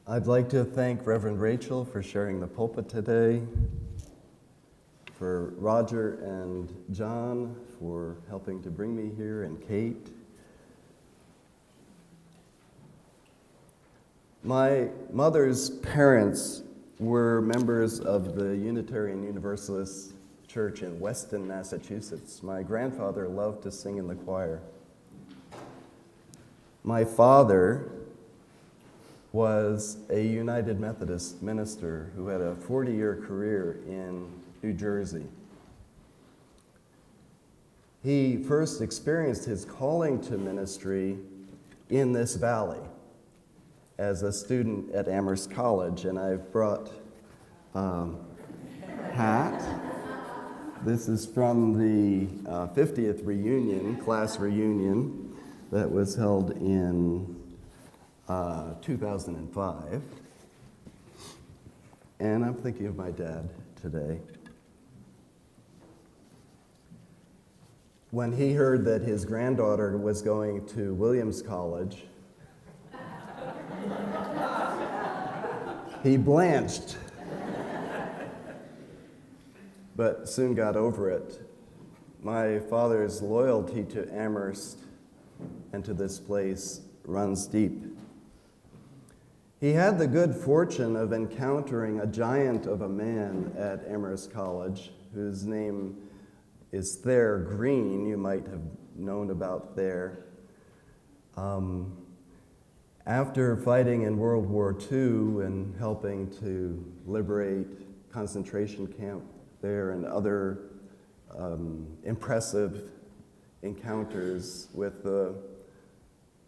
I'd like to thank Reverend Rachel for sharing the pulpit today, for Roger and John for helping to bring me here, and Kate. My mother's parents were members of the Unitarian Universalist church in Weston, Massachusetts. My grandfather loved to sing in the choir. My father was a United Methodist minister who had a 40-year career in New Jersey. He first experienced his calling to ministry in this valley as a student at Amherst College, and I've brought a hat. This is from the 50th reunion, class reunion, that was held in 2005. And I'm thinking of my dad today. When he heard that his granddaughter was going to Williams College, he blanched, but soon got over it. My father's loyalty to Amherst and to this place runs deep. He had the good fortune of encountering a giant of a man at Amherst College, whose name is Thayer Green. You might have known about Thayer. After fighting in World War II and helping to liberate concentration camp there and other impressive encounters with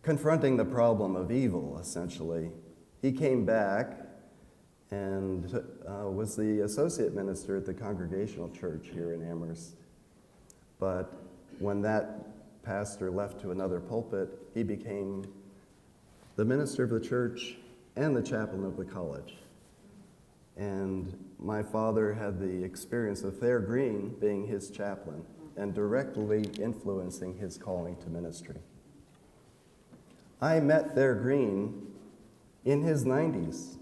confronting the problem of evil, essentially, he came back and was the associate minister at the Congregational Church here in Amherst. But when that pastor left to another pulpit, he became the minister of the church and the chaplain of the college. And my father had the experience of Thayer Green being his chaplain and directly influencing his calling to ministry. I met Thayer Green in his 90s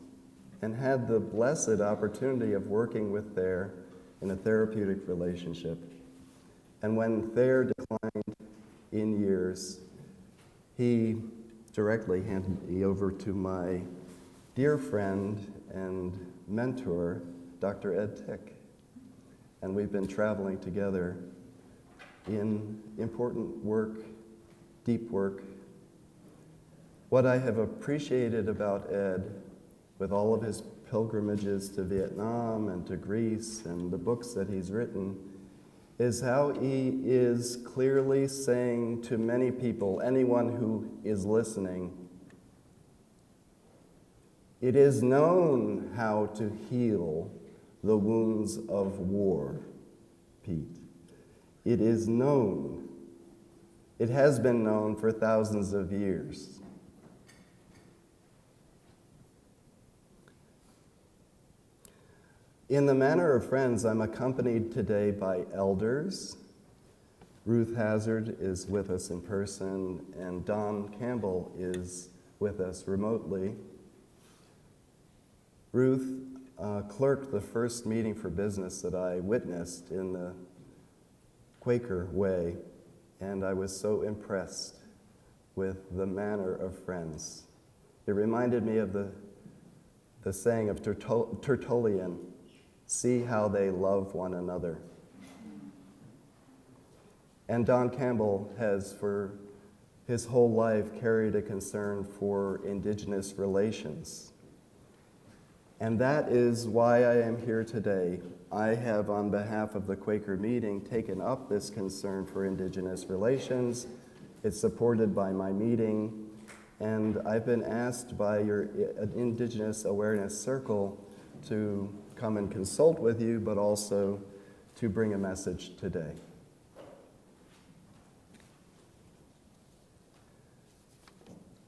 and had the blessed opportunity of working with Thayer in a therapeutic relationship. And when Thayer declined in years, he directly handed me over to my dear friend and mentor, Dr. Ed Tick. And we've been traveling together in important work, deep work. What I have appreciated about Ed, with all of his pilgrimages to Vietnam and to Greece and the books that he's written, is how he is clearly saying to many people, anyone who is listening, it is known how to heal the wounds of war, Pete. It is known. It has been known for thousands of years. In the Manor of Friends, I'm accompanied today by elders. Ruth Hazard is with us in person, and Don Campbell is with us remotely. Ruth clerked the first meeting for business that I witnessed in the Quaker way, and I was so impressed with the Manor of Friends. It reminded me of the saying of Tertullian, see how they love one another. And Don Campbell has, for his whole life, carried a concern for indigenous relations. And that is why I am here today. I have, on behalf of the Quaker meeting, taken up this concern for indigenous relations. It's supported by my meeting, and I've been asked by your Indigenous Awareness Circle to come and consult with you, but also to bring a message today.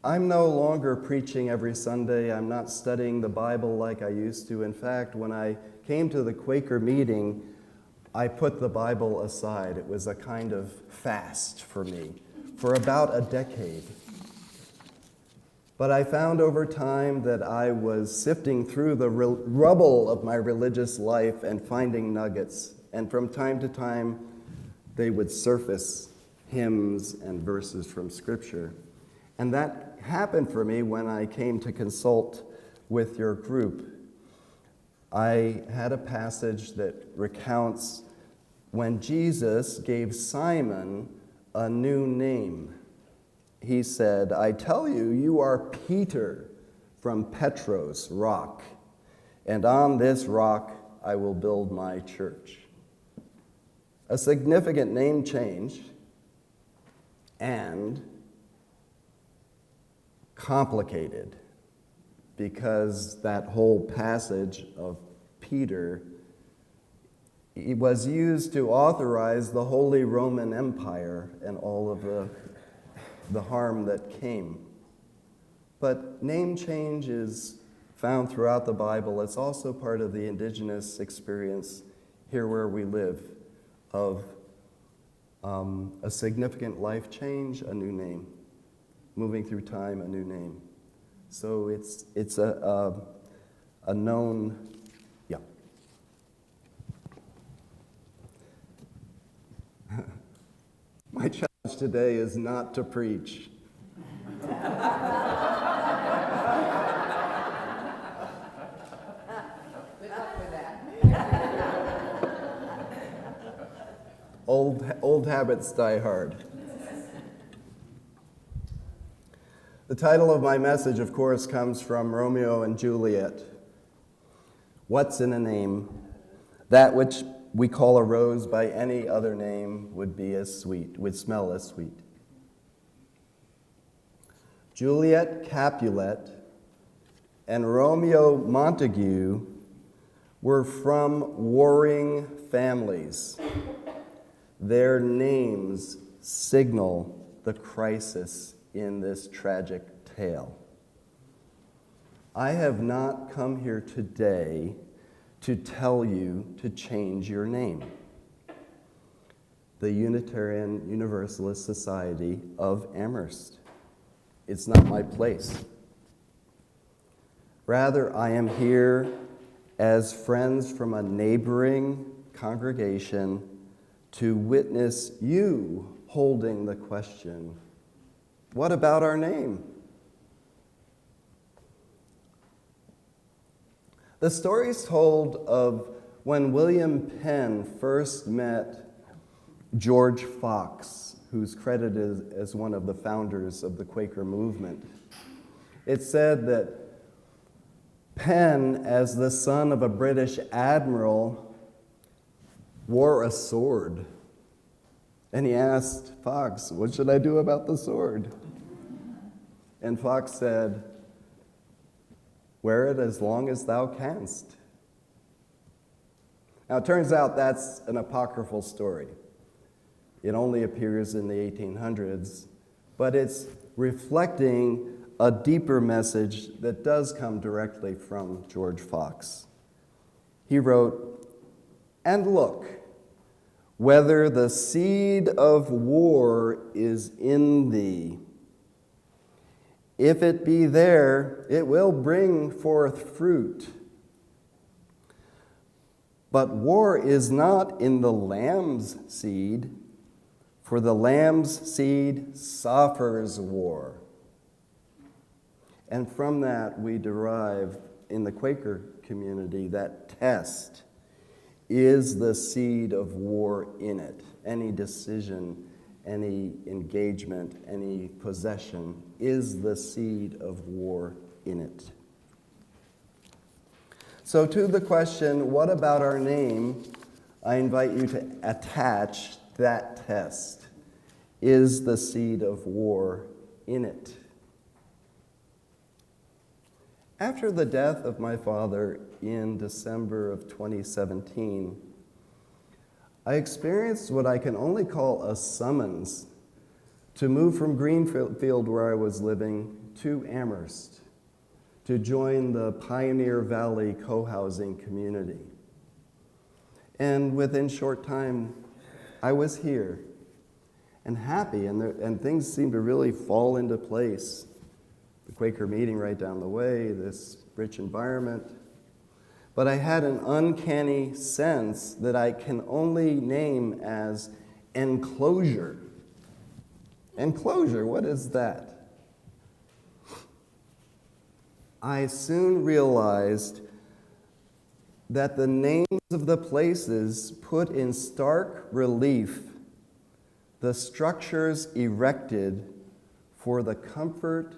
I'm no longer preaching every Sunday. I'm not studying the Bible like I used to. In fact, when I came to the Quaker meeting, I put the Bible aside. It was a kind of fast for me for about a decade. But I found over time that I was sifting through the rubble of my religious life and finding nuggets. And from time to time, they would surface hymns and verses from Scripture. And that happened for me when I came to consult with your group. I had a passage that recounts when Jesus gave Simon a new name. He said, "I tell you, you are Peter from Petros, rock, and on this rock I will build my church." A significant name change and complicated, because that whole passage of Peter was used to authorize the Holy Roman Empire and all of the harm that came. But name change is found throughout the Bible. It's also part of the indigenous experience here where we live of a significant life change, a new name. Moving through time, a new name. So it's a known, yeah. My challenge today is not to preach. Old habits die hard. The title of my message, of course, comes from Romeo and Juliet. What's in a name? That which we call a rose by any other name would be as sweet, would smell as sweet. Juliet Capulet and Romeo Montague were from warring families. Their names signal the crisis in this tragic tale. I have not come here today to tell you to change your name. The Unitarian Universalist Society of Amherst. It's not my place. Rather, I am here as friends from a neighboring congregation to witness you holding the question, what about our name? The story's told of when William Penn first met George Fox, who's credited as one of the founders of the Quaker movement. It's said that Penn, as the son of a British admiral, wore a sword. And he asked Fox, "What should I do about the sword?" And Fox said, "Wear it as long as thou canst." Now, it turns out that's an apocryphal story. It only appears in the 1800s, but it's reflecting a deeper message that does come directly from George Fox. He wrote, "And look, whether the seed of war is in thee. If it be there, it will bring forth fruit. But war is not in the lamb's seed, for the lamb's seed suffers war." And from that, we derive in the Quaker community that test. Is the seed of war in it? Any decision, any engagement, any possession, is the seed of war in it? So to the question, what about our name? I invite you to attach that test. Is the seed of war in it? After the death of my father in December of 2017, I experienced what I can only call a summons to move from Greenfield, where I was living, to Amherst, to join the Pioneer Valley co-housing community. And within short time, I was here and happy, and things seemed to really fall into place. the Quaker meeting right down the way, this rich environment. But I had an uncanny sense that I can only name as enclosure. Enclosure, what is that? I soon realized that the names of the places put in stark relief the structures erected for the comfort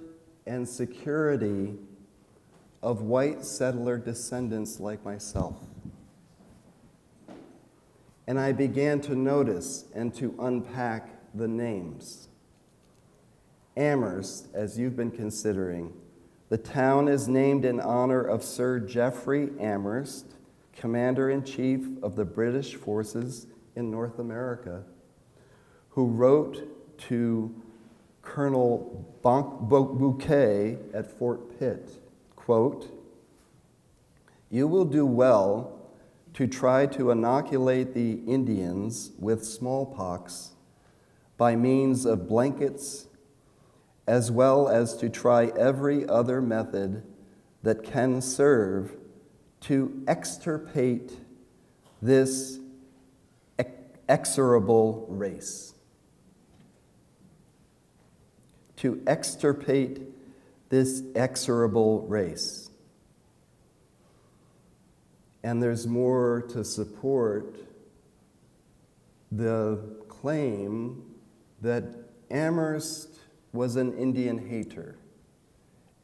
and security of white settler descendants like myself. And I began to notice and to unpack the names. Amherst, as you've been considering, the town is named in honor of Sir Geoffrey Amherst, Commander-in-Chief of the British forces in North America, who wrote to Colonel Bouquet at Fort Pitt, quote, "You will do well to try to inoculate the Indians with smallpox by means of blankets, as well as to try every other method that can serve to extirpate this execrable race." To extirpate this execrable race. And there's more to support the claim that Amherst was an Indian hater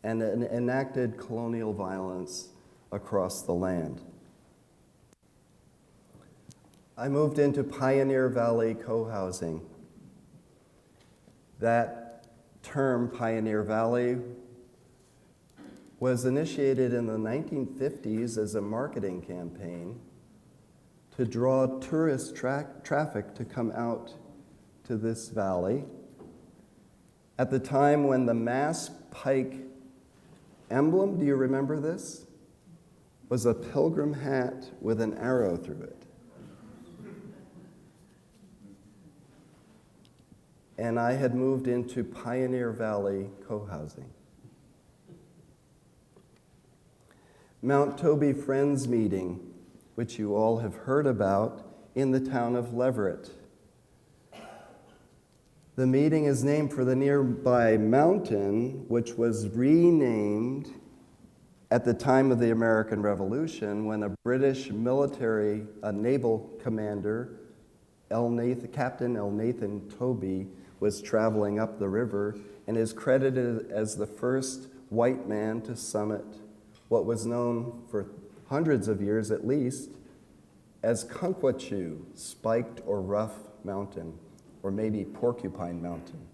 and enacted colonial violence across the land. I moved into Pioneer Valley co-housing. That term, Pioneer Valley, was initiated in the 1950s as a marketing campaign to draw tourist traffic to come out to this valley. At the time when the Mass Pike emblem, do you remember this? Was a pilgrim hat with an arrow through it. And I had moved into Pioneer Valley co-housing. Mount Toby Friends Meeting, which you all have heard about, in the town of Leverett. The meeting is named for the nearby mountain, which was renamed at the time of the American Revolution when a British military, a naval commander, Captain Elnathan Toby, was traveling up the river and is credited as the first white man to summit what was known for hundreds of years at least as Conquachu, spiked or rough mountain, or maybe Porcupine Mountain.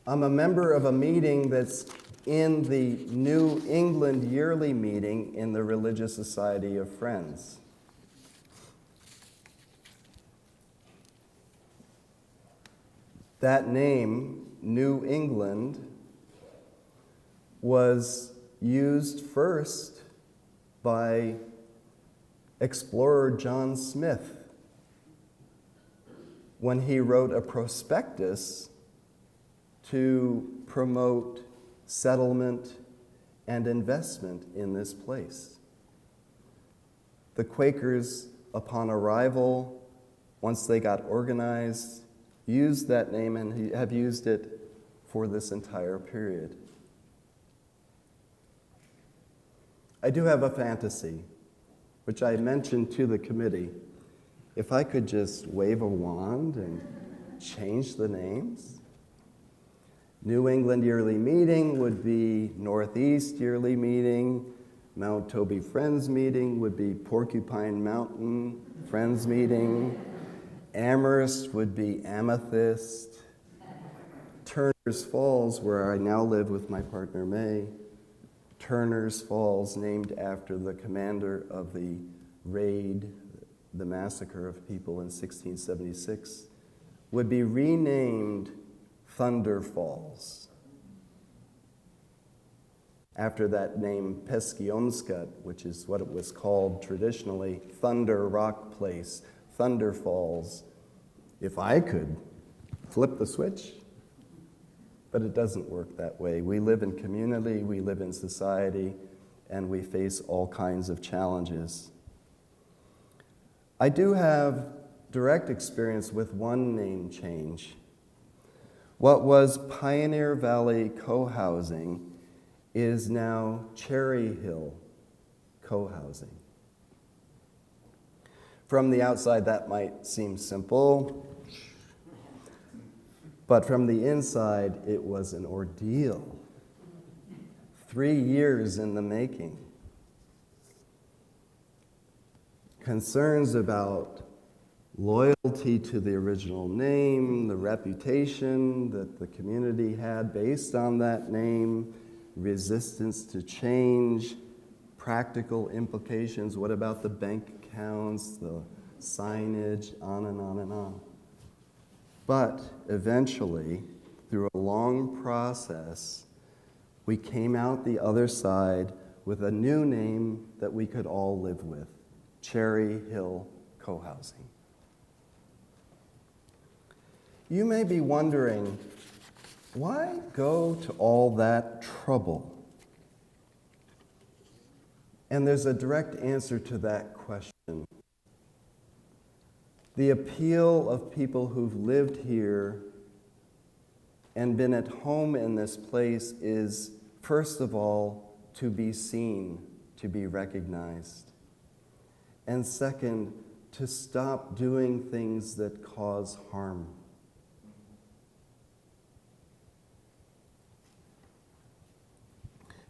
I'm a member of a meeting that's in the New England yearly meeting in the Religious Society of Friends. That name, New England, was used first by explorer John Smith when he wrote a prospectus to promote settlement and investment in this place. The Quakers, upon arrival, once they got organized, used that name and have used it for this entire period. I do have a fantasy, which I mentioned to the committee. If I could just wave a wand and change the names, New England Yearly Meeting would be Northeast Yearly Meeting, Mount Toby Friends Meeting would be Porcupine Mountain Friends Meeting, Amherst would be Amethyst, Turner's Falls, where I now live with my partner May, Turner's Falls, named after the commander of the raid, the massacre of people in 1676, would be renamed Thunder Falls, after that name Peskiomskat, which is what it was called traditionally, Thunder Rock Place, Thunder Falls. If I could flip the switch, But it doesn't work that way. We live in community, we live in society, and we face all kinds of challenges. I do have direct experience with one name change. What was Pioneer Valley Co-housing is now Cherry Hill Co-housing. From the outside, that might seem simple, but from the inside, it was an ordeal. 3 years in the making. Concerns about loyalty to the original name, the reputation that the community had based on that name, resistance to change, practical implications. What about the bank accounts, the signage, on and on and on. But eventually, through a long process, we came out the other side with a new name that we could all live with, Cherry Hill Co-housing. You may be wondering, why go to all that trouble? And there's a direct answer to that question. The appeal of people who've lived here and been at home in this place is, first of all, to be seen, to be recognized. And second, to stop doing things that cause harm.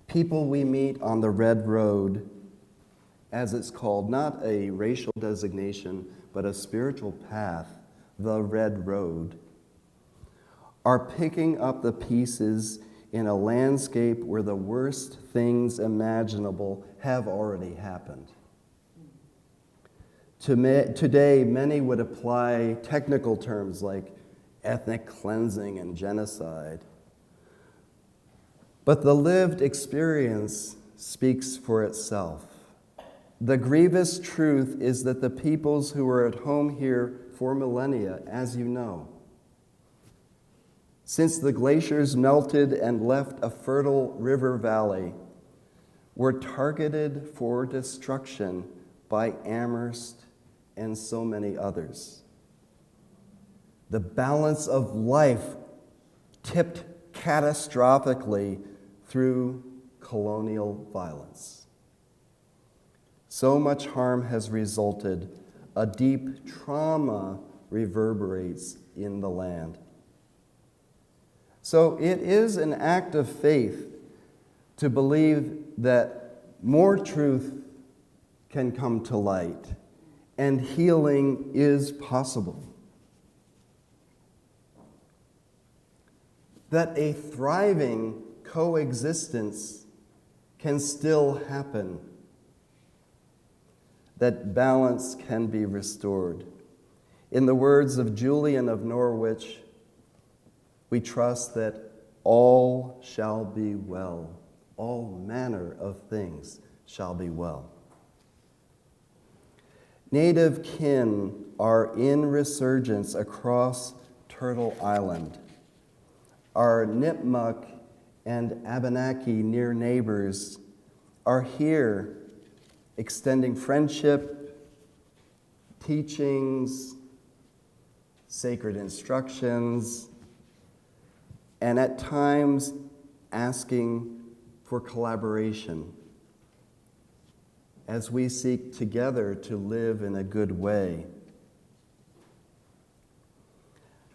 People we meet on the Red Road, as it's called, not a racial designation, but a spiritual path, the Red Road, are picking up the pieces in a landscape where the worst things imaginable have already happened. Today, many would apply technical terms like ethnic cleansing and genocide. But the lived experience speaks for itself. The grievous truth is that the peoples who were at home here for millennia, as you know, since the glaciers melted and left a fertile river valley, were targeted for destruction by Amherst and so many others. The balance of life tipped catastrophically through colonial violence. So much harm has resulted, a deep trauma reverberates in the land. So it is an act of faith to believe that more truth can come to light and healing is possible. That a thriving coexistence can still happen. That balance can be restored. In the words of Julian of Norwich, we trust that all shall be well. All manner of things shall be well. Native kin are in resurgence across Turtle Island. Our Nipmuc and Abenaki near neighbors are here extending friendship, teachings, sacred instructions, and at times asking for collaboration as we seek together to live in a good way.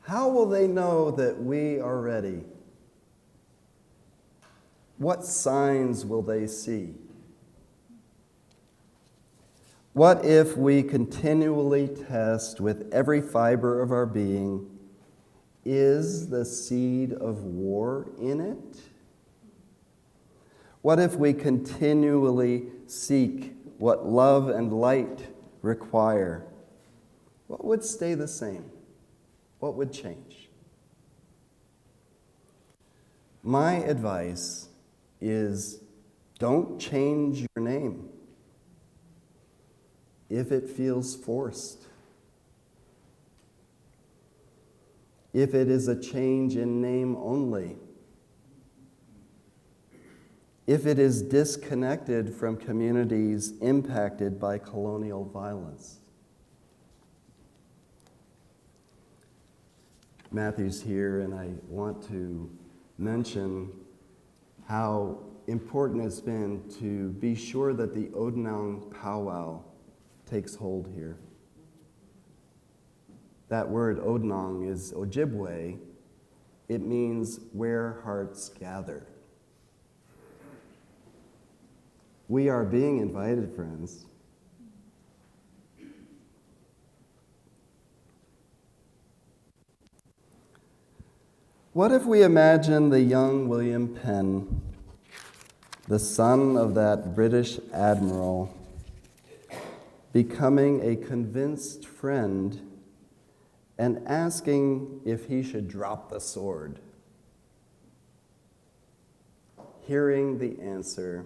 How will they know that we are ready? What signs will they see? What if we continually test with every fiber of our being, is the seed of war in it? What if we continually seek what love and light require? What would stay the same? What would change? My advice is don't change your name if it feels forced. If it is a change in name only, if it is disconnected from communities impacted by colonial violence. Matthew's here, and I want to mention how important it's been to be sure that the Odinong powwow takes hold here. That word Odinong is Ojibwe. It means where hearts gather. We are being invited, friends. What if we imagine the young William Penn, the son of that British admiral, becoming a convinced friend and asking if he should drop the sword? Hearing the answer,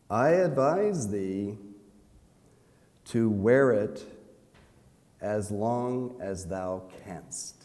I advise thee to wear it as long as thou canst.